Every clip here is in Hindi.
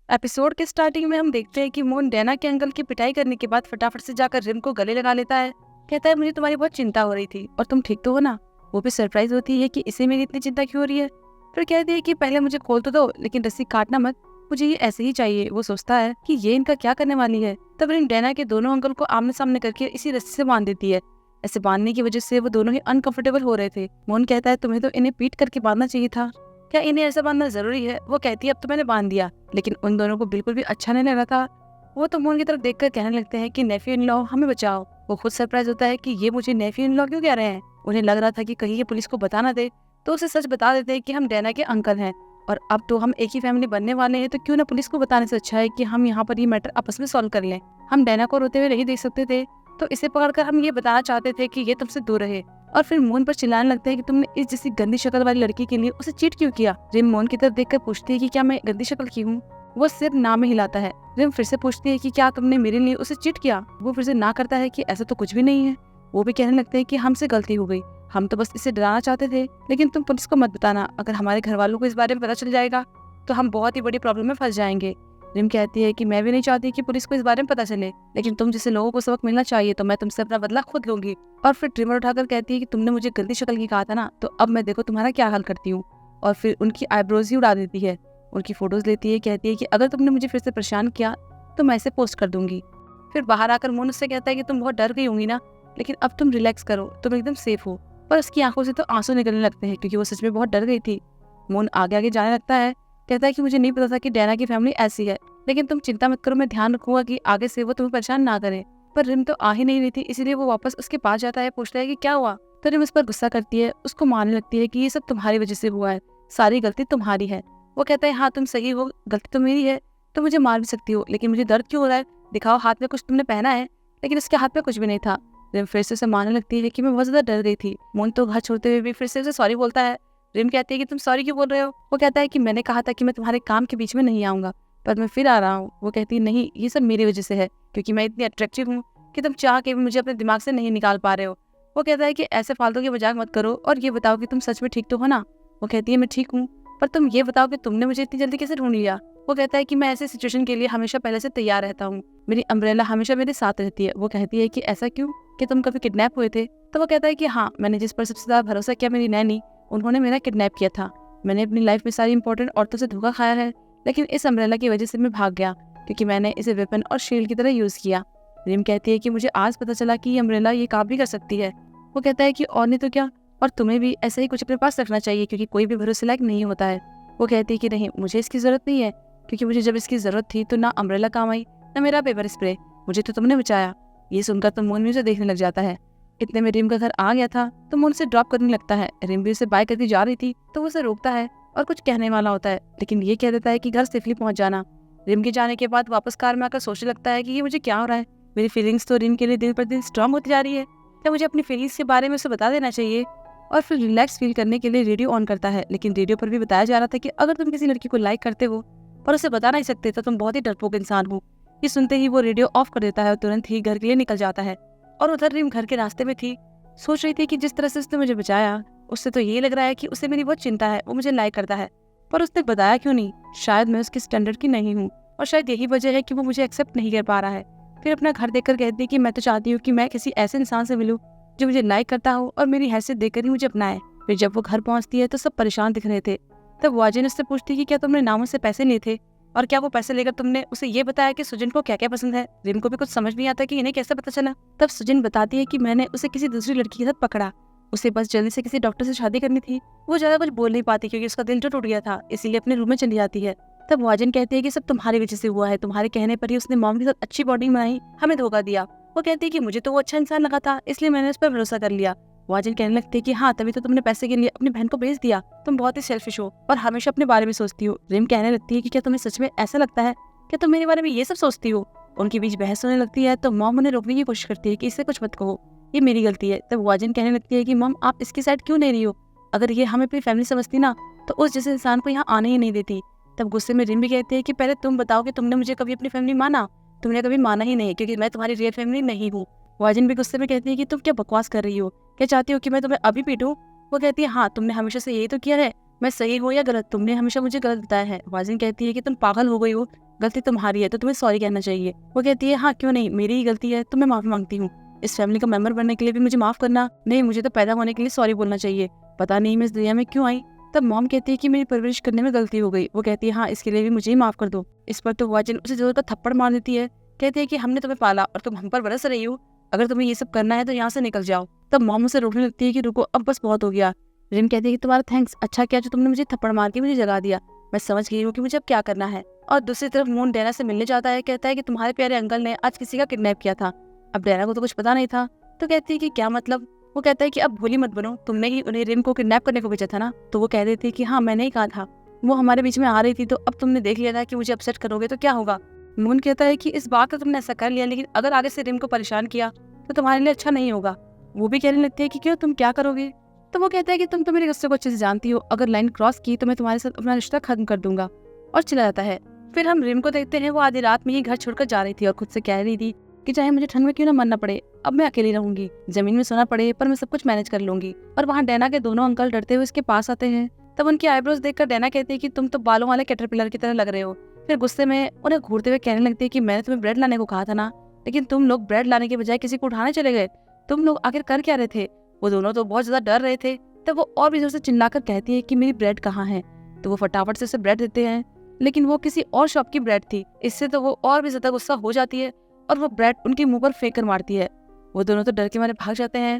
एपिसोड के स्टार्टिंग में हम देखते हैं कि मोहन डैना के अंकल की पिटाई करने के बाद फटाफट से जाकर रिम को गले लगा लेता है। कहता है मुझे तुम्हारी बहुत चिंता हो रही थी और तुम ठीक तो हो ना। वो भी सरप्राइज होती है कि इसे मेरी इतनी चिंता क्यों हो रही है। फिर कहती है कि पहले मुझे खोल तो दो लेकिन रस्सी काटना मत, मुझे ये ऐसे ही चाहिए। वो सोचता है कि ये इनका क्या करने वाली है। तब रिम डैना के दोनों अंकल को आमने सामने करके इसी रस्सी से बांध देती है। ऐसे बांधने की वजह से वो दोनों ही अनकंफर्टेबल हो रहे थे। मोहन कहता है तुम्हें तो इन्हें पीट करके बांधना चाहिए था, क्या इन्हें ऐसा बांधना जरूरी है। वो कहती है अब तो मैंने बांध दिया, लेकिन उन दोनों को बिल्कुल भी अच्छा नहीं लग रहा था। वो तो मोहन की तरफ देखकर कहने लगते हैं कि नेफ्यू इन लॉ हमें बचाओ। वो खुद सरप्राइज होता है कि ये मुझे नेफ्यू इन लॉ क्यों कह रहे हैं। उन्हें लग रहा था कि कहीं ये पुलिस को बता ना दे, तो उसे सच बता देते हैं कि हम डैना के अंकल हैं और अब तो हम एक ही फैमिली बनने वाले हैं, तो क्यों ना पुलिस को बताने से अच्छा है कि हम यहाँ पर ये मैटर आपस में सॉल्व कर लें। हम डैना को रोते हुए नहीं देख सकते थे, तो इसे पकड़कर हम ये बताना चाहते थे कि ये तुमसे दूर रहे। और फिर मोहन पर चिल्लाने लगते हैं कि तुमने इस जैसी गंदी शक्ल वाली लड़की के लिए उसे चीट क्यों किया। रिम मोहन की तरफ देखकर पूछती है कि क्या मैं गंदी शक्ल की हूँ। वो सिर्फ ना में हिलाता है। रिम फिर से पूछती है कि क्या तुमने मेरे लिए उसे चीट किया। वो फिर से ना करता है कि ऐसा तो कुछ भी नहीं है। वो भी कहने लगते हैं कि हमसे गलती हो गई, हम तो बस इसे डराना चाहते थे, लेकिन तुम पुलिस को मत बताना। अगर हमारे घर वालों को इस बारे में पता चल जाएगा तो हम बहुत ही बड़ी प्रॉब्लम में फंस जाएंगे। रिम कहती है कि मैं भी नहीं चाहती कि पुलिस को इस बारे में पता चले, लेकिन तुम जैसे लोगों को सबक मिलना चाहिए, तो मैं तुमसे अपना बदला खुद लूंगी। और फिर ट्रिमर उठाकर कहती है कि तुमने मुझे गंदी शक्ल की कहा था ना, तो अब मैं देखो तुम्हारा क्या हाल करती हूँ। और फिर उनकी आईब्रोज ही उड़ा देती है। उनकी फोटोज लेती है, कहती है कि अगर तुमने मुझे फिर से परेशान किया तो मैं इसे पोस्ट कर दूंगी। फिर बाहर आकर मोहन उससे कहता है कि तुम बहुत डर गई होंगी ना, लेकिन अब तुम रिलैक्स करो, तुम एकदम सेफ हो। पर उसकी आंखों से तो आंसू निकलने लगते हैं क्योंकि वो सच में बहुत डर गई थी। मोहन आगे आगे जाने लगता है, कहता है कि मुझे नहीं पता था कि डैना की फैमिली ऐसी है, लेकिन तुम चिंता मत करो, मैं ध्यान रखूंगा कि आगे से वो तुम्हें परेशान ना करे। पर रिम तो आ ही नहीं रही थी, इसीलिए वो वापस उसके पास जाता है, पूछता है कि क्या हुआ। तो रिम उस पर गुस्सा करती है, उसको मारने लगती है कि ये सब तुम्हारी वजह से हुआ है, सारी गलती तुम्हारी है। वो कहता है हाँ तुम सही हो, गलती तो मेरी है, तो मुझे मार भी सकती हो, लेकिन मुझे दर्द क्यों हो रहा है, दिखाओ हाथ में कुछ तुमने पहना है। लेकिन उसके हाथ में कुछ भी नहीं था। रिम फिर से उसे मारने लगती है कि मैं बहुत ज्यादा डर गई थी। मोहन तो घर छोड़ते हुए भी फिर से उसे सॉरी बोलता है। रिम कहती है कि तुम सॉरी क्यों बोल रहे हो। वो कहता है कि मैंने कहा था कि मैं तुम्हारे काम के बीच में नहीं आऊंगा, पर मैं फिर आ रहा हूँ। वो कहती है नहीं, ये सब मेरी वजह से है, क्योंकि मैं इतनी अट्रैक्टिव हूँ कि तुम चाह के भी मुझे अपने दिमाग से नहीं निकाल पा रहे हो। वो कहता है कि ऐसे फालतू की मजाक मत करो और ये बताओ कि तुम सच में ठीक तो हो ना। वो कहती है मैं ठीक हूँ, पर तुम ये बताओ कि तुमने मुझे इतनी जल्दी कैसे ढूंढ लिया। वो कहता है कि मैं ऐसे सिचुएशन के लिए हमेशा पहले से तैयार रहता हूँ, मेरी अम्ब्रेला हमेशा मेरे साथ रहती है। वो कहती है कि ऐसा क्यों, कि तुम कभी किडनैप हुए थे। तो वो कहता है कि हाँ, मैंने जिस पर सबसे ज्यादा भरोसा किया मेरी नैनी, उन्होंने मेरा किडनैप किया था। मैंने अपनी लाइफ में सारी इंपॉर्टेंट औरतों से धोखा खाया है, लेकिन इस अम्ब्रेला की वजह से मैं भाग गया, क्योंकि मैंने इसे वेपन और शील्ड की तरह यूज किया। रिम कहती है कि मुझे आज पता चला कि ये अम्ब्रेला ये काम भी कर सकती है। वो कहता है कि और नहीं तो क्या, और तुम्हें भी ऐसा ही कुछ अपने पास रखना चाहिए, क्योंकि कोई भी भरोसे लायक नहीं होता है। वो कहती है कि नहीं, मुझे इसकी जरूरत नहीं है, क्योंकि मुझे जब इसकी जरूरत थी तो ना अम्ब्रेला काम आई, ना मेरा पेपर स्प्रे, मुझे तो तुमने बचाया। ये सुनकर तो मोहन भी उसे देखने लग जाता है। इतने में रिम का घर आ गया था, तो मोहन उसे ड्रॉप करने लगता है। रिम भी उसे बाय करती जा रही थी, तो वो उसे रोकता है और कुछ कहने वाला होता है, लेकिन ये कह देता है कि घर सेफली पहुंच जाना। रिम के जाने के बाद वापस कार में आकर सोचने लगता है कि ये मुझे क्या हो रहा है। मेरी फीलिंग्स तो रिम के लिए दिन पर दिन स्ट्रांग होती जा रही है, क्या मुझे अपनी फीलिंग्स के बारे में उसे बता देना चाहिए। और फिर रिलैक्स फील करने के लिए रेडियो ऑन करता है, लेकिन रेडियो पर भी बताया जा रहा था कि अगर तुम किसी लड़की को लाइक करते हो पर उसे बता नहीं सकते, तो तुम बहुत ही डरपोक इंसान हो। ये सुनते ही वो रेडियो ऑफ कर देता है और तुरंत ही घर के लिए निकल जाता है। और उधर रिम घर के रास्ते में थी, सोच रही थी कि जिस तरह से उसने मुझे बचाया, उससे तो ये लग रहा है कि उसे मेरी बहुत चिंता है, वो मुझे लाइक करता है, पर उसने बताया क्यों नहीं। शायद मैं उसके स्टैंडर्ड की नहीं हूँ, और शायद यही वजह है कि वो मुझे एक्सेप्ट नहीं कर पा रहा है। फिर अपना घर देखकर कहती है कि मैं तो चाहती हूँ कि मैं किसी ऐसे इंसान से मिलूं जो मुझे लाइक करता हो और मेरी हैसियत देखकर ही मुझे अपनाए। फिर जब वो घर पहुंचती है तो सब परेशान दिख रहे थे। तब वाजिन उससे पूछती है कि क्या तुमने नामों से पैसे लिए थे, और क्या वो पैसे लेकर तुमने उसे ये बताया कि सुजन को क्या क्या पसंद है। रिम को भी कुछ समझ नहीं आता कि इन्हें कैसे पता चला। तब सुजन बताती है कि मैंने उसे किसी दूसरी लड़की के साथ पकड़ा, उसे बस जल्दी से किसी डॉक्टर से शादी करनी थी। वो ज्यादा कुछ बोल नहीं पाती क्योंकि उसका दिल जो टूट गया था, इसीलिए अपने रूम में चली जाती है। तब वाजिन कहती है कि सब तुम्हारी वजह से हुआ है, तुम्हारे कहने पर ही उसने मॉम के साथ अच्छी बॉन्डिंग बनाई, हमें धोखा दिया। वो कहती है कि मुझे तो वो अच्छा इंसान लगा था, इसलिए मैंने उस पर भरोसा कर लिया। वाजिन कहने लगती है कि हाँ, तभी तो तुमने पैसे के लिए अपनी बहन को बेच दिया, तुम बहुत ही सेल्फिश हो और हमेशा अपने बारे में सोचती हो। रिम कहने लगती है कि क्या तुम्हें सच में ऐसा लगता है, क्या तुम मेरे बारे में ये सब सोचती हो। उनके बीच बहस होने लगती है, तो मॉम उन्हें रोकने की कोशिश करती है कि इससे कुछ मत कहो, ये मेरी गलती है। तब वाजिन कहने लगती है कि मॉम आप इसकी साइड क्यों ले रही हो, अगर ये हमें अपनी फैमिली समझती ना, तो उस जैसे इंसान को यहाँ आने ही नहीं देती। तब गुस्से में रिम भी कहती है कि पहले तुम बताओ कि तुमने मुझे कभी अपनी फैमिली माना। तुमने कभी माना ही नहीं, क्योंकि मैं तुम्हारी रियल फैमिली नहीं हूँ। वाजिन भी गुस्से में कहती है कि तुम क्या बकवास कर रही हो, क्या चाहती हो कि मैं तुम्हें अभी पीटूं। वो कहती है हाँ, तुमने हमेशा से यही तो किया है, मैं सही हूँ या गलत, तुमने हमेशा मुझे गलत बताया है। वाजिन कहती है कि तुम पागल हो गई हो, गलती तुम्हारी है तो तुम्हें सॉरी कहना चाहिए। वो कहती है हाँ क्यों नहीं, मेरी ही गलती है तो मैं माफी मांगती हूँ। इस फैमिली का मेंबर बनने के लिए भी मुझे माफ करना नहीं, मुझे तो पैदा होने के लिए सॉरी बोलना चाहिए। पता नहीं मैं इस दुनिया में क्यों आई। तब मॉम कहती है कि मेरी परवरिश करने में गलती हो गई। वो कहती है हाँ इसके लिए भी मुझे ही माफ कर दो। इस पर तो वाजिन उसे जोर का थप्पड़ मार देती है। कहती है कि हमने तुम्हें पाला और तुम हम पर बरस रही हो, अगर तुम्हें ये सब करना है तो यहाँ से निकल जाओ। तब मॉम उसे रोकने लगती है कि रुको अब बस बहुत हो गया। रिम कहती है कि तुम्हारा थैंक्स, अच्छा किया जो तुमने मुझे थप्पड़ मार के मुझे जगा दिया, मैं समझ गई हूँ कि मुझे अब क्या करना है। और दूसरी तरफ मून डैना से मिलने जाता है। कहता है कि तुम्हारे प्यारे अंकल ने आज किसी का किडनैप किया था। अब डैना को तो कुछ पता नहीं था, तो कहती है कि क्या मतलब। वो कहता है कि अब भोली मत बनो, तुमने ही उन्हें रिम को किडनैप करने को भेजा था ना। तो वो कह देती है कि हाँ मैंने ही कहा था, वो हमारे बीच में आ रही थी, तो अब तुमने देख लिया था कि मुझे अपसेट करोगे तो क्या होगा। मून कहता है कि इस बार तो तुमने ऐसा कर लिया, लेकिन अगर आगे से रिम को परेशान किया तो तुम्हारे लिए अच्छा नहीं होगा। वो भी कहने लगती है कि क्यों, तुम क्या करोगे। तो वो कहता है कि तुम तो मेरे गुस्से को अच्छे से जानती हो, अगर लाइन क्रॉस की तो मैं तुम्हारे साथ अपना रिश्ता खत्म कर दूंगा, और चला जाता है। फिर हम रिम को देखते हैं, वो आधी रात में ही घर छोड़कर जा रही थी और खुद से कह रही थी कि चाहे मुझे ठंड में क्यों ना मरना पड़े, अब मैं अकेली रहूंगी, जमीन में सोना पड़े पर मैं सब कुछ मैनेज कर लूंगी। और वहाँ डैना के दोनों अंकल डरते हुए इसके पास आते हैं। तब उनकी आईब्रोज देखकर डैना कहती है कि तुम तो बालों वाले कैटरपिलर की तरह लग रहे हो। फिर गुस्से में उन्हें घूरते हुए कहने लगती है कि मैंने तुम्हें ब्रेड लाने को कहा था ना, लेकिन तुम लोग ब्रेड लाने के बजाय किसी को उठाने चले गए। तुम लोग आखिर कर क्या रहे थे। वो दोनों तो बहुत ज्यादा डर रहे थे। तब वो और भी जोर से चिल्लाकर कहती है कि मेरी ब्रेड कहाँ है। तो वो फटाफट से उसे ब्रेड देते हैं, लेकिन वो किसी और शॉप की ब्रेड थी। इससे तो वो और भी ज्यादा गुस्सा हो जाती है और वो ब्रेड उनके मुंह पर फेंक कर मारती है। वो दोनों तो डर के मारे भाग जाते हैं।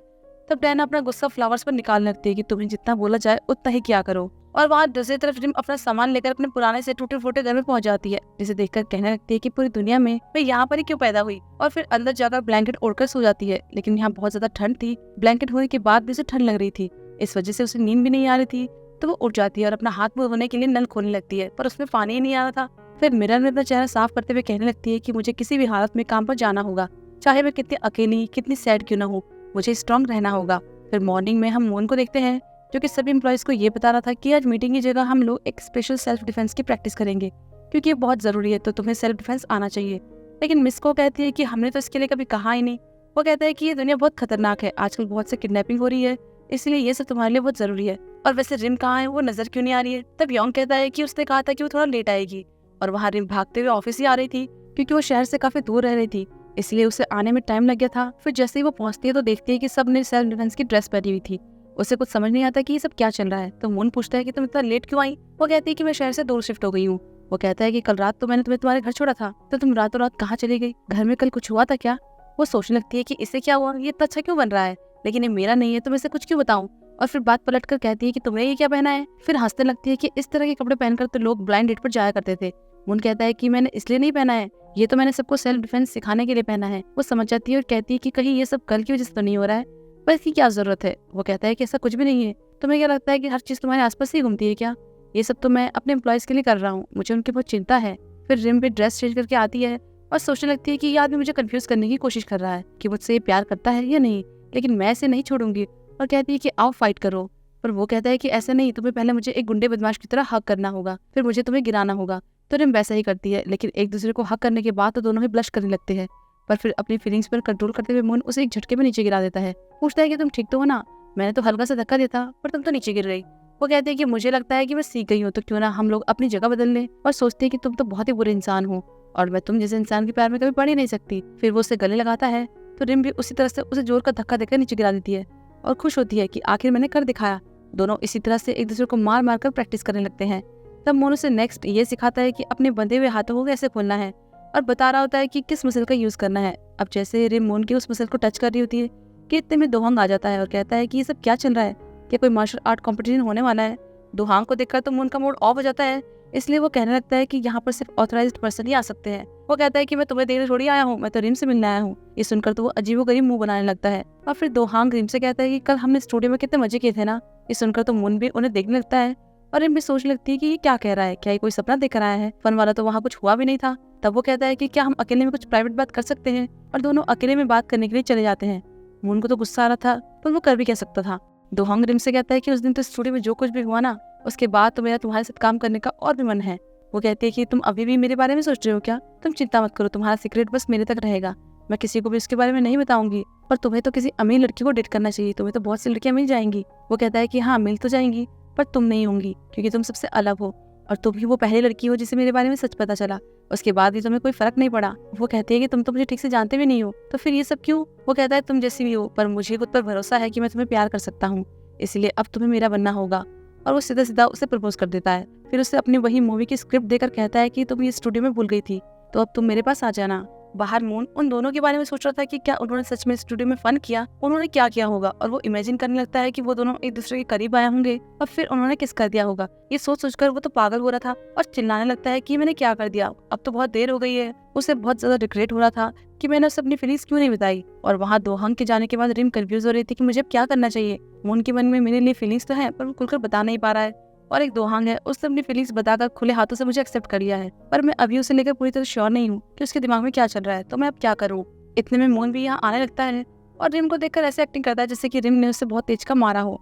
तब डैना अपना गुस्सा फ्लावर्स पर निकालने लगती है कि तुम्हें जितना बोला जाए उतना ही किया करो। और वहाँ दूसरी तरफ रिम अपना सामान लेकर अपने पुराने से टूटे फूटे घर में पहुंच जाती है, जिसे देखकर कहने लगती है कि पूरी दुनिया में मैं यहाँ पर ही क्यों पैदा हुई। और फिर अंदर जाकर ब्लैंकेट ओढ़कर सो जाती है, लेकिन यहाँ बहुत ज्यादा ठंड थी। ब्लैंकेट होने के बाद भी उसे ठंड लग रही थी, इस वजह से उसे नींद भी नहीं आ रही थी। तो वो उठ जाती है और अपना हाथ मुंह धोने के लिए नल खोलने लगती है, पर उसमें पानी ही नहीं आ रहा था। फिर मिरर में अपना चेहरा साफ करते हुए कहने लगती है कि मुझे किसी भी हालत में काम पर जाना होगा, चाहे मैं कितनी अकेली कितनी सैड क्यों ना हो, मुझे स्ट्रांग रहना होगा। फिर मॉर्निंग में हम मून को देखते हैं, जो कि सभी एम्प्लॉयज को ये बता रहा था कि आज मीटिंग की जगह हम लोग एक स्पेशल सेल्फ डिफेंस की प्रैक्टिस करेंगे, क्योंकि ये बहुत जरूरी है, तो तुम्हें सेल्फ डिफेंस आना चाहिए। लेकिन मिस को कहती है कि हमने तो इसके लिए कभी कहा ही नहीं। वो कहता है कि ये दुनिया बहुत खतरनाक है, आजकल बहुत से किडनैपिंग हो रही है, इसलिए ये सब तुम्हारे लिए बहुत जरूरी है। और वैसे रिम कहाँ है, वो नजर क्यों नहीं आ रही है। तब योंग कहता है कि उसने कहा था कि वो थोड़ा लेट आएगी, और वहाँ रिम भागते हुए ऑफिस ही आ रही थी, क्योंकि वो शहर से काफी दूर रह रही थी, इसलिए उसे आने में टाइम लग गया था। फिर जैसे ही वो पहुंचती है तो देखती है कि सब ने सेल्फ डिफेंस की ड्रेस पहनी हुई थी। उसे कुछ समझ नहीं आता कि ये सब क्या चल रहा है। तो मून पूछता है कि तुम इतना लेट क्यों आई। वो कहती है कि मैं शहर से दूर शिफ्ट हो गई हूँ। वो कहता है कि कल रात तो मैंने तुम्हें तुम्हारे घर छोड़ा था, तो तुम रातों रात कहाँ चली गई, घर में कल कुछ हुआ था क्या। वो सोचने लगती है कि इससे क्या हुआ, ये इतना अच्छा क्यों बन रहा है, लेकिन ये मेरा नहीं है तो मैं इसे कुछ क्यों बताऊं। और फिर बात पलट कर कहती है कि तुमने ये क्या पहना है। फिर हंसने लगती है कि इस तरह के कपड़े पहनकर तो लोग ब्लाइंड डेट पर जाया करते थे। मून कहता है कि मैंने इसलिए नहीं पहना है, ये तो मैंने सबको सेल्फ डिफेंस सिखाने के लिए पहना है। वो समझ जाती है और कहती है कि कहीं ये सब कल की वजह से तो नहीं हो रहा है, पर इसकी क्या जरूरत है। वो कहता है कि ऐसा कुछ भी नहीं है, तुम्हें क्या लगता है कि हर चीज तुम्हारे आसपास ही घूमती है क्या, ये सब तो मैं अपने एम्प्लॉयज के लिए कर रहा हूँ, मुझे उनकी बहुत चिंता है। फिर रिम भी ड्रेस चेंज करके आती है और सोचने लगती है कि ये आदमी मुझे कंफ्यूज करने की कोशिश कर रहा है कि मुझसे ये प्यार करता है या नहीं, लेकिन मैं इसे नहीं छोड़ूंगी। और कहती है कि आओ फाइट करो। पर वो कहता है कि ऐसा नहीं, तुम्हें पहले मुझे एक गुंडे बदमाश की तरह हक करना होगा, फिर मुझे तुम्हें गिराना होगा। तो रिम वैसा ही करती है, लेकिन एक दूसरे को हक करने के बाद तो दोनों ही ब्लश करने लगते हैं। पर फिर अपनी फीलिंग्स पर कंट्रोल करते हुए मून उसे एक झटके में नीचे गिरा देता है। पूछता है कि तुम ठीक तो हो ना, मैंने तो हल्का सा धक्का दिया था पर तुम तो नीचे गिर गई। वो कहती है कि मुझे लगता है कि मैं सीख गई हूँ, तो क्यों ना हम लोग अपनी जगह बदल लें। और सोचती है कि तुम तो बहुत ही बुरे इंसान हो और मैं तुम जैसे इंसान के प्यार में कभी पड़ ही नहीं सकती। फिर वो उसे गले लगाता है, तो रिम भी उसी तरह से उसे जोर का धक्का देकर नीचे गिरा देती है और खुश होती है कि आखिर मैंने कर दिखाया। दोनों इसी तरह से एक दूसरे को मार मार कर प्रैक्टिस करने लगते हैं। तब मोनू से नेक्स्ट ये सिखाता है कि अपने बंधे हुए हाथों को कैसे खोलना है और बता रहा होता है कि किस मसल का यूज करना है। अब जैसे रिम मोन के उस मसल को टच कर रही होती है कि इतने में दोहंग आ जाता है और कहता है कि ये सब क्या चल रहा है, क्या कोई मार्शल आर्ट कॉम्पिटिशन होने वाला है। दोहांग को देखकर तो मोन का मूड ऑफ हो जाता है, इसलिए वो कहने लगता है कि यहाँ पर सिर्फ ऑथराइज्ड पर्सन ही आ सकते हैं। वो कहता है कि मैं तुम्हें देखने थोड़ी आया हूँ, मैं तो रिम से मिलने आया हूँ। ये सुनकर तो वो अजीबोगरीब मुंह बनाने लगता है। और फिर दोहांग रिम से कहता है कि कल हमने स्टूडियो में कितने मजे किए थे ना। ये सुनकर तो मून भी उन्हें देखने लगता है और रिम भी सोचने लगती है कि ये क्या कह रहा है, क्या ये कोई सपना देख रहा है, फन वाला तो वहाँ कुछ हुआ भी नहीं था। तब वो कहता है कि क्या हम अकेले में कुछ प्राइवेट बात कर सकते हैं, और दोनों अकेले में बात करने के लिए चले जाते हैं। मून को तो गुस्सा आ रहा था, पर वो कर भी क्या सकता था। दोहांग रिम से कहता है कि उस दिन तो स्टूडियो में जो कुछ भी हुआ ना, उसके बाद तो मेरा तुम्हारे साथ काम करने का और भी मन है। वो कहती है कि तुम अभी भी मेरे बारे में सोच रहे हो क्या, तुम चिंता मत करो, तुम्हारा सीक्रेट बस मेरे तक रहेगा, मैं किसी को भी इसके बारे में नहीं बताऊंगी। पर तुम्हें तो किसी अमीर लड़की को डेट करना चाहिए, तुम्हें तो बहुत सी लड़कियां मिल जाएंगी। वो कहता है कि हाँ मिल तो जाएंगी, पर तुम नहीं होंगी क्योंकि तुम सबसे अलग हो और तुम ही वो पहली लड़की हो जिसे मेरे बारे में सच पता चला, उसके बाद भी तुम्हें कोई फर्क नहीं पड़ा। वो कहती है कि तुम तो मुझे ठीक से जानते भी नहीं हो, तो फिर ये सब क्यों? वो कहता है तुम जैसी भी हो, पर मुझे खुद पर भरोसा है कि मैं तुम्हें प्यार कर सकता हूँ, इसलिए अब तुम्हें मेरा बनना होगा। और वो सीधा सीधा उसे प्रपोज कर देता है। फिर उसे अपनी वही मूवी की स्क्रिप्ट देकर कहता है कि तुम ये स्टूडियो में भूल गई थी, तो अब तुम मेरे पास आ जाना। बाहर मून उन दोनों के बारे में सोच रहा था कि क्या उन्होंने सच में स्टूडियो में फन किया, उन्होंने क्या किया होगा, और वो इमेजिन करने लगता है कि वो दोनों एक दूसरे के करीब आए होंगे और फिर उन्होंने किस कर दिया होगा। ये सोच सोचकर वो तो पागल हो रहा था और चिल्लाने लगता है कि मैंने क्या कर दिया, अब तो बहुत देर हो गई है। उसे बहुत ज्यादा रिग्रेट हो रहा था कि मैंने उसे अपनी फीलिंग्स क्यों नहीं बताई। और वहाँ दोहंग के जाने के बाद रिम कंफ्यूज हो रही थी कि मुझे अब क्या करना चाहिए। मून के मन में मेरे लिए फीलिंग्स तो है, पर वो खुलकर बता नहीं पा रहा है। और एक दोहांग है, उसने अपनी फीलिंग्स बताकर खुले हाथों से मुझे एक्सेप्ट कर लिया है, पर मैं अभी उसे लेकर पूरी तरह श्योर नहीं हूँ कि उसके दिमाग में क्या चल रहा है, तो मैं अब क्या करूँ। इतने में मून भी यहाँ आने लगता है और रिम को देखकर ऐसे एक्टिंग करता है जैसे कि रिम ने उसे बहुत तेज का मारा हो,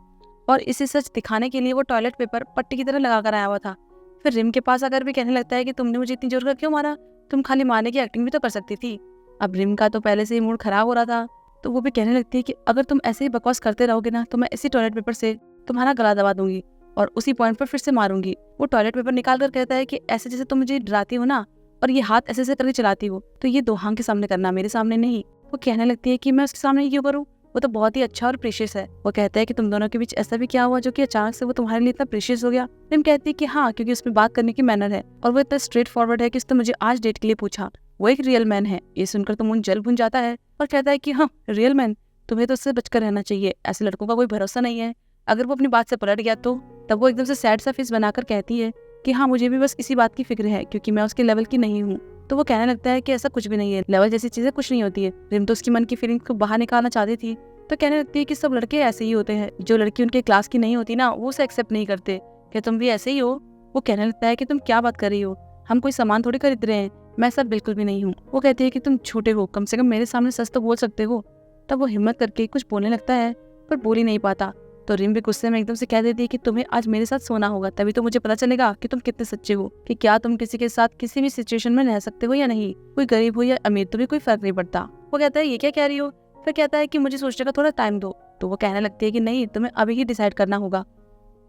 और इसे सच दिखाने के लिए वो टॉयलेट पेपर पट्टी की तरह लगा कर आया हुआ था। फिर रिम के पास आकर भी कहने लगता है कि तुमने मुझे इतनी जोर कर क्यों मारा, तुम खाली मारने की एक्टिंग भी तो कर सकती थी। अब रिम का तो पहले से ही मूड खराब हो रहा था, तो वो भी कहने लगती है कि अगर तुम ऐसे ही बकवास करते रहोगे ना, तो मैं इसी टॉयलेट पेपर से तुम्हारा गला दबा दूंगी और उसी पॉइंट पर फिर से मारूंगी। वो टॉयलेट पेपर निकाल कर कहता है कि ऐसे जैसे तुम मुझे डराती हो ना, और ये हाथ ऐसे ऐसे करके चलाती हो, तो ये दोहांग के सामने करना, मेरे सामने नहीं। वो कहने लगती है कि मैं उसके सामने क्यों करूँ, वो तो बहुत ही अच्छा और प्रेशियस है। वो कहता है कि तुम दोनों के बीच ऐसा भी क्या हुआ जो कि अचानक से वो तुम्हारे लिए इतना प्रेशियस हो गया। रिम कहती है कि हाँ, क्योंकि उसमें बात करने की मैनर है और वो इतना स्ट्रेट फॉरवर्ड है कि उसने मुझे आज डेट के लिए पूछा। वो एक रियल मैन है। ये सुनकर तो मून जल भुन जाता है और कहता है कि हाँ, रियल मैन, तुम्हें तो उससे बचकर रहना चाहिए, ऐसे लड़कों का कोई भरोसा नहीं है। अगर वो अपनी बात से पलट गया तो। तब वो एकदम से सैड सा फेस बनाकर कहती है कि हाँ, मुझे भी बस इसी बात की फिक्र है, क्योंकि मैं उसके लेवल की नहीं हूँ। तो वो कहने लगता है कि ऐसा कुछ भी नहीं है, लेवल जैसी चीजें कुछ नहीं होती है। रिम तो उसकी मन की फीलिंग को बाहर निकालना चाहती थी, तो कहने लगती है कि सब लड़के ऐसे ही होते हैं, जो लड़की उनके क्लास की नहीं होती ना, वो उसे एक्सेप्ट नहीं करते। क्या तुम भी ऐसे ही हो? वो कहने लगता है कि तुम क्या बात कर रही हो, हम कोई सामान थोड़ी खरीद रहे हैं, मैं ऐसा बिल्कुल भी नहीं हूँ। वो कहती है कि तुम छोटे हो, कम से कम मेरे सामने सच तो बोल सकते हो। तब वो हिम्मत करके कुछ बोलने लगता है, पर बोल ही नहीं पाता। तो रिम भी गुस्से में एकदम से कह देती है कि तुम्हें आज मेरे साथ सोना होगा, तभी तो मुझे पता चलेगा कि तुम कितने सच्चे हो, कि क्या तुम किसी के साथ किसी भी सिचुएशन में रह सकते हो या नहीं। कोई गरीब हो या अमीर, तो भी कोई फर्क नहीं पड़ता। वो कहता है ये क्या कह रही हो? फिर कहता है कि मुझे सोचने का थोड़ा टाइम दो। तो वो कहने लगती है कि नहीं, तुम्हें अभी ही डिसाइड करना होगा।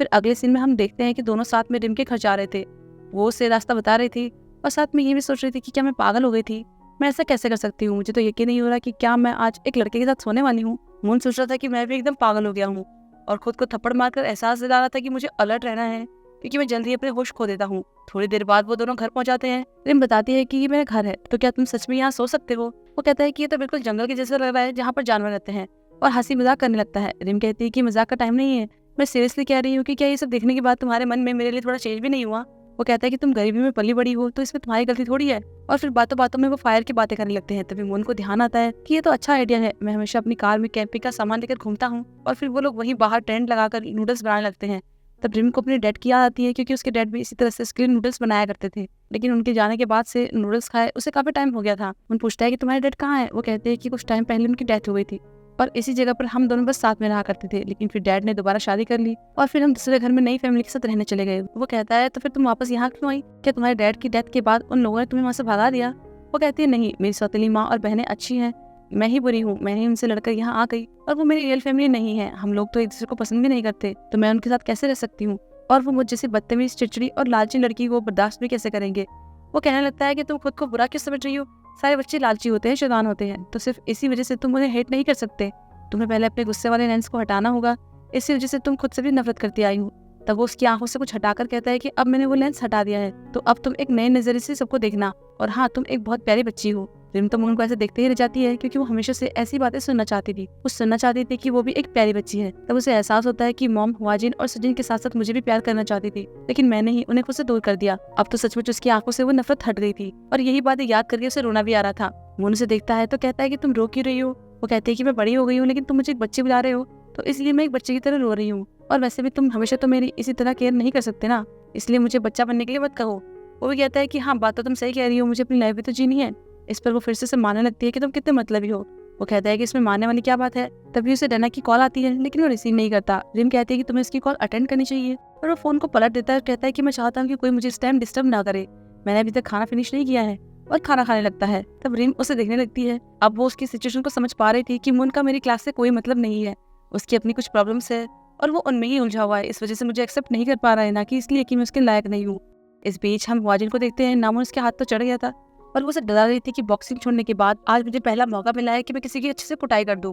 फिर अगले सीन में हम देखते हैं कि दोनों साथ में रिम के घर जा रहे थे। वो उसे रास्ता बता रही थी और साथ में ये भी सोच रही थी कि क्या मैं पागल हो गई थी, मैं ऐसा कैसे कर सकती हूँ, मुझे तो यकीन नहीं हो रहा कि क्या मैं आज एक लड़के के साथ सोने वाली हूँ। मून सोच रहा था कि मैं भी एकदम पागल हो गया हूँ और खुद को थप्पड़ मारकर एहसास दिला रहा था कि मुझे अलर्ट रहना है, क्योंकि मैं जल्दी अपने होश खो देता हूँ। थोड़ी देर बाद वो दोनों घर पहुंच जाते हैं। रिम बताती है कि ये मेरा घर है, तो क्या तुम सच में यहाँ सो सकते हो? वो कहता है कि ये तो बिल्कुल जंगल के जैसा लग रहा है जहाँ पर जानवर रहते हैं, और हंसी मजाक करने लगता है। रिम कहती है कि मजाक का टाइम नहीं है, मैं सीरियसली कह रही हूँ कि क्या ये सब देखने के बाद तुम्हारे मन में मेरे लिए थोड़ा चेंज भी नहीं हुआ? वो कहता है कि तुम गरीबी में पली बड़ी हो, तो इसमें तुम्हारी गलती थोड़ी है। और फिर बातों बातों में वो फायर की बातें करने लगते हैं। तभी मून को ध्यान आता है कि ये तो अच्छा आइडिया है, मैं हमेशा अपनी कार में कैंपिंग का सामान लेकर घूमता हूँ। और फिर वो लोग वहीं बाहर टेंट लगाकर नूडल्स बनाने लगते हैं। तब रिम को अपने डैड की याद आती है, क्योंकि उसके डैड भी इसी तरह से उसके लिए नूडल्स बनाया करते थे, लेकिन उनके जाने के बाद से नूडल्स खाए उसे काफी टाइम हो गया था। उन पूछता है कि तुम्हारे डैड कहाँ है? वो कहते हैं कि कुछ टाइम पहले उनकी डेथ हो गई थी और इसी जगह पर हम दोनों बस साथ में रहा करते थे, लेकिन फिर डैड ने दोबारा शादी कर ली और फिर हम दूसरे घर में नई फैमिली के साथ रहने चले गए। वो कहता है तो फिर तुम वापस यहाँ क्यों आई? क्या तुम्हारे डैड की डेथ के बाद उन लोगों ने तुम्हें वहाँ से भगा दिया? वो कहती है नहीं, मेरी सौतेली माँ और बहनें अच्छी हैं, मैं ही बुरी हूँ, मैंने उनसे लड़कर यहाँ आ गई और वो मेरी रियल फैमिली नहीं है, हम लोग तो एक दूसरे को पसंद भी नहीं करते, तो मैं उनके साथ कैसे रह सकती हूँ? और वो मुझ जैसी बदतमीज, चिड़चिड़ी और लालची लड़की को बर्दाश्त भी कैसे करेंगे? वो कहने लगता है कि तुम खुद को बुरा क्यों समझ रही हो? सारे बच्चे लालची होते हैं, शैतान होते हैं, तो सिर्फ इसी वजह से तुम उन्हें हेट नहीं कर सकते। तुम्हें पहले अपने गुस्से वाले लेंस को हटाना होगा, इसी वजह से तुम खुद से भी नफरत करती आई हो। तब वो उसकी आंखों से कुछ हटाकर कहता है कि अब मैंने वो लेंस हटा दिया है, तो अब तुम एक नए नजरिए से सबको देखना, और हाँ, तुम एक बहुत प्यारी बच्ची हो। रिम तो मून को ऐसे देखते ही रह जाती है, क्योंकि वो हमेशा से ऐसी बातें सुनना चाहती थी। वो सुनना चाहती थी कि वो भी एक प्यारी बच्ची है। तब उसे एहसास होता है कि मॉम हुआजिन और सजिन के साथ साथ मुझे भी प्यार करना चाहती थी, लेकिन मैंने ही उन्हें खुद से दूर कर दिया। अब तो सचमुच उसकी आंखों से वो नफरत हट गई थी, और यही बातें याद करके उसे रोना भी आ रहा था। मून उसे देखता है तो कहता है कि तुम रो क्यों रही हो? वो कहती है कि मैं बड़ी हो गई हूँ, लेकिन तुम मुझे एक बच्ची बुला रहे हो, तो इसलिए मैं एक बच्चे की तरह रो रही हूँ। और वैसे भी तुम हमेशा तो मेरी इसी तरह केयर नहीं कर सकते ना, इसलिए मुझे बच्चा बनने के लिए मत कहो। वो भी कहता है कि हाँ, बात तो तुम सही कह रही हो, मुझे अपनी लाइफ भी तो जीनी है। इस पर वो फिर से मानने लगती है कि तुम कितने मतलबी हो। वो कहता है कि इसमें मानने वाली क्या बात है। तभी उसे डैना की कॉल आती है, लेकिन वो रिसीव नहीं करता। रिम कहती है कि तुम्हें इसकी कॉल अटेंड करनी चाहिए, और वो फोन को पलट देता है और कहता है कि मैं चाहता हूँ कि कोई मुझे इस टाइम डिस्टर्ब ना करे, मैंने अभी तक खाना फिनिश नहीं किया है, और खाना खाने लगता है। तब रिम उसे देखने लगती है। अब वो उसकी सिचुएशन को समझ पा रही थी कि मून का मेरी क्लास से कोई मतलब नहीं है, उसकी अपनी कुछ प्रॉब्लम्स है और वो उनमें ही उलझा हुआ है, इस वजह से मुझे एक्सेप्ट नहीं कर पा रहा है, ना कि इसलिए कि मैं उसके लायक नहीं हूँ। इस बीच हम वाजिन को देखते हैं, नामोन उसके हाथ तो चढ़ गया था और वो उसे डरा रही थी कि बॉक्सिंग छोड़ने के बाद आज मुझे पहला मौका मिला है कि मैं किसी की अच्छे से कुटाई कर दूं।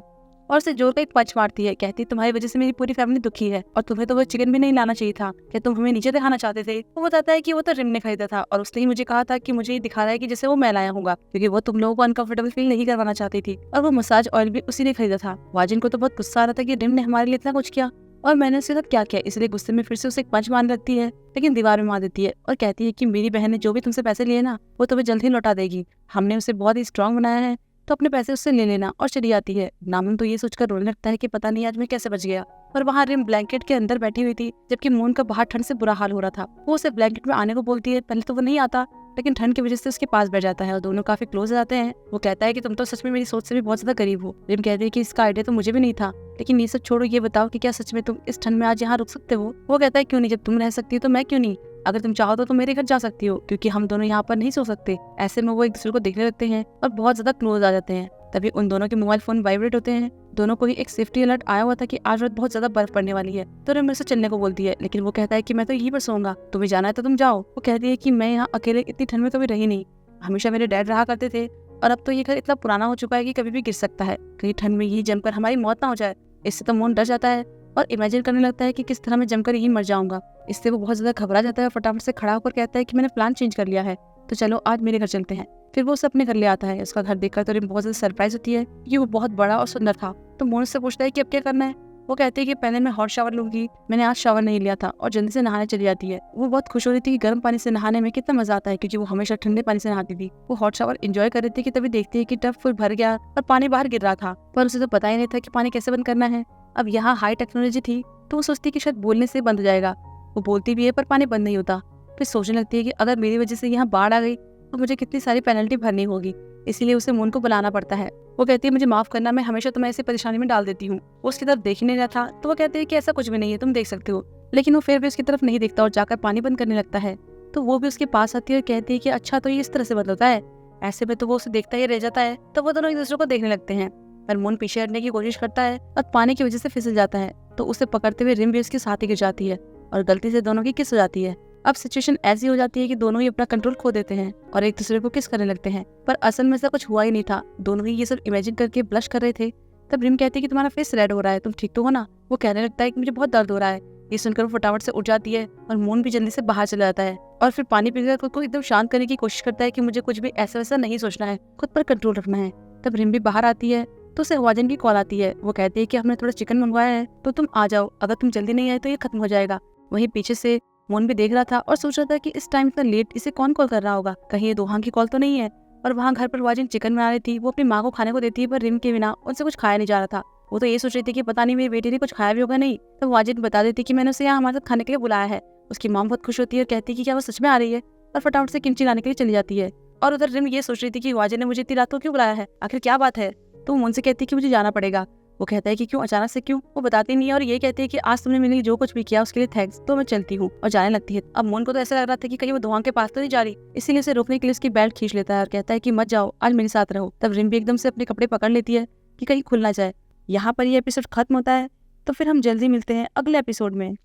और उसे जोर का एक पंच मारती है, कहती है तुम्हारी वजह से मेरी पूरी फैमिली दुखी है और तुम्हें तो वो चिकन भी नहीं लाना चाहिए था, क्या तुम हमें नीचे दिखाना चाहते थे। वो बताता है कि वो तो रिम ने खरीदा था और उसने ही मुझे कहा था कि मुझे ये दिखा रहा है कि जैसे वो मैं लाया हूँ, क्योंकि वो तुम लोगों को अनकंफर्टेबल फील नहीं करवाना चाहती थी और वो मसाज ऑयल भी उसी ने खरीदा था। वाजिन को तो बहुत गुस्सा आ रहा था कि रिम ने हमारे लिए इतना कुछ किया और मैंने उसके साथ क्या किया, इसलिए गुस्से में फिर से उसे एक पंच मारने लगती है, लेकिन दीवार में मार देती है और कहती है कि मेरी बहन ने जो भी तुमसे पैसे लिए ना वो तुम्हें जल्द ही लौटा देगी, हमने उसे बहुत ही स्ट्रांग बनाया है तो अपने पैसे उससे ले लेना। और चली जाती है। नामन तो ये सोचकर रोने लगता है कि पता नहीं आज मैं कैसे बच गया। और वहाँ रिम ब्लैंकेट के अंदर बैठी हुई थी, जबकि मोन का बाहर ठंड से बुरा हाल हो रहा था। वो उसे ब्लैंकेट में आने को बोलती है, पहले तो वो नहीं आता, लेकिन ठंड की वजह से उसके पास बैठ जाता है और दोनों काफी क्लोज हो जाते हैं। वो कहता है कि तुम तो सच में मेरी सोच से भी बहुत ज्यादा करीब हो। रिम कहती है कि इसका आइडिया तो मुझे भी नहीं था, लेकिन ये सब छोड़ो, ये बताओ कि क्या सच में तुम इस ठंड में आज यहाँ रुक सकते हो। वो कहता है क्यों नहीं, जब तुम रह सकती हो तो मैं क्यों नहीं, अगर तुम चाहो तो मेरे घर जा सकती हो, क्योंकि हम दोनों यहाँ पर नहीं सो सकते। ऐसे में वो एक दूसरे को देखने लगते हैं और बहुत ज्यादा क्लोज आ जाते हैं। तभी उन दोनों के मोबाइल फोन वाइब्रेट होते हैं। दोनों को ही एक सेफ्टी अलर्ट आया हुआ था कि आज रात बहुत ज्यादा बर्फ पड़ने वाली है। तो रिम मेरे से चलने को बोलती है, लेकिन वो कहता है कि मैं तो यहीं पर सोऊंगा, तुम्हें जाना है तो तुम जाओ। वो कहती है कि मैं यहाँ अकेले इतनी ठंड में कभी रही नहीं, हमेशा मेरे डैड रहा करते थे और अब तो ये घर इतना पुराना हो चुका है कि कभी भी गिर सकता है, कहीं ठंड में यही जमकर हमारी मौत ना हो जाए। इससे तो मोन डर जाता है और इमेजिन करने लगता है कि किस तरह मैं जमकर यही मर जाऊंगा। इससे वो बहुत ज्यादा घबरा जाता है और फटाफट से खड़ा होकर कहता है कि मैंने प्लान चेंज कर लिया है, तो चलो आज मेरे घर चलते हैं। फिर वो उसे अपने घर ले आता है। उसका घर देखकर तो रिम बहुत ज्यादा सरप्राइज होती है कि वो बहुत बड़ा और सुंदर था। तो मोन उससे पूछता है कि अब क्या करना है। वो कहती है कि पहले मैं हॉट शावर लूंगी, मैंने आज शावर नहीं लिया था, और जल्दी से नहाने चली जाती है। वो बहुत खुश हो रही थी कि गर्म पानी से नहाने में कितना मजा आता है, क्योंकि वो हमेशा ठंडे पानी से नहाती थी। वो हॉट शावर एंजॉय कर रही थी कि तभी देखती है कि टब फुल भर गया और पानी बाहर गिर रहा था, पर उसे तो पता ही नहीं था कि पानी कैसे बंद करना है। अब यहाँ हाई टेक्नोलॉजी थी तो वो सोचती है कि शायद बोलने से बंद हो जाएगा। वो बोलती भी है पर पानी बंद नहीं होता। फिर सोचने लगती है कि अगर मेरी वजह से यहाँ बाढ़ आ गई तो मुझे कितनी सारी पेनल्टी भरनी होगी, इसीलिए उसे मोन को बुलाना पड़ता है। वो कहती है मुझे माफ करना, मैं हमेशा तुम्हें ऐसी परेशानी में डाल देती हूँ। वो उसकी तरफ देख ही नहीं रहा था, तो वो कहती है कि ऐसा कुछ भी नहीं है, तुम देख सकते हो। लेकिन वो फिर भी उसकी तरफ नहीं देखता और जाकर पानी बंद करने लगता है। तो वो भी उसके पास आती है और कहती है कि अच्छा तो ये इस तरह से बंद होता है। ऐसे में तो वो उसे देखता ही रह जाता है। तो वो दोनों एक दूसरे को देखने लगते हैं, पर मोन पीछे हटने की कोशिश करता है और पानी की वजह से फिसल जाता है। तो उसे पकड़ते हुए रिम भी उसके साथ ही गिर जाती है और गलती से दोनों की किस हो जाती है। अब सिचुएशन ऐसी हो जाती है कि दोनों ही अपना कंट्रोल खो देते हैं और एक दूसरे को किस करने लगते हैं, पर असल में ऐसा कुछ हुआ ही नहीं था। दोनों ही ये सब इमेजिन करके ब्लश कर रहे थे। तब रिम कहती है कि तुम्हारा फेस रेड हो रहा है, तुम ठीक तो हो ना। वो कहने लगता है कि मुझे बहुत दर्द हो रहा है। ये सुनकर वो फटाफट से उठ जाती है और मोन भी जल्दी से बाहर चला जाता है और फिर पानी पीकर खुद को एकदम शांत करने की कोशिश करता है कि मुझे कुछ भी ऐसा वैसा नहीं सोचना है, खुद पर कंट्रोल रखना है। तब रिम भी बाहर आती है तो उसे वाजिन की कॉल आती है। वो कहती है कि हमने थोड़ा चिकन मंगवाया है तो तुम आ जाओ, अगर तुम जल्दी नहीं आए तो ये खत्म हो जाएगा। वहीं पीछे से मोन भी देख रहा था और सोच रहा था कि इस टाइम इतना लेट इसे कौन कॉल कर रहा होगा, कहीं ये दोहां की कॉल तो नहीं है। और वहाँ घर पर वाजिन चिकन बना रही थी। वो अपनी माँ को खाने को देती है, पर रिम के बिना उनसे कुछ खाया नहीं जा रहा था। वो तो ये सोच रही थी कि पता नहीं मेरी बेटी ने कुछ खाया भी होगा नहीं। तो वाजिन बता देती कि मैंने उसे यहाँ हमारे साथ खाने के लिए बुलाया है। उसकी माँ बहुत खुश होती है और कहती है कि क्या वो सच में आ रही है, और फटाफट से किमची लाने के लिए चली जाती है। और उधर रिम ये सोच रही थी कि वाजिन ने मुझे इतनी रात को क्यों बुलाया है, आखिर क्या बात है। तो वो उनसे कहती है कि मुझे जाना पड़ेगा। वो कहता है कि क्यों, अचानक से क्यों। वो बताती नहीं है और ये कहती है कि आज तुमने मेरे लिए जो कुछ भी किया उसके लिए थैंक्स, तो मैं चलती हूँ, और जाने लगती है। अब मोन को तो ऐसा लग रहा था कि कहीं वो दोहां के पास तो नहीं जा रही, इसीलिए उसे रोकने के लिए उसकी बेल्ट खींच लेता है और कहता है कि मत जाओ, आज मेरे साथ रहो। तब रिम भी एकदम से अपने कपड़े पकड़ लेती है कि कहीं खुल ना जाए। यहाँ पर ये एपिसोड खत्म होता है। तो फिर हम जल्दी मिलते हैं अगले एपिसोड में।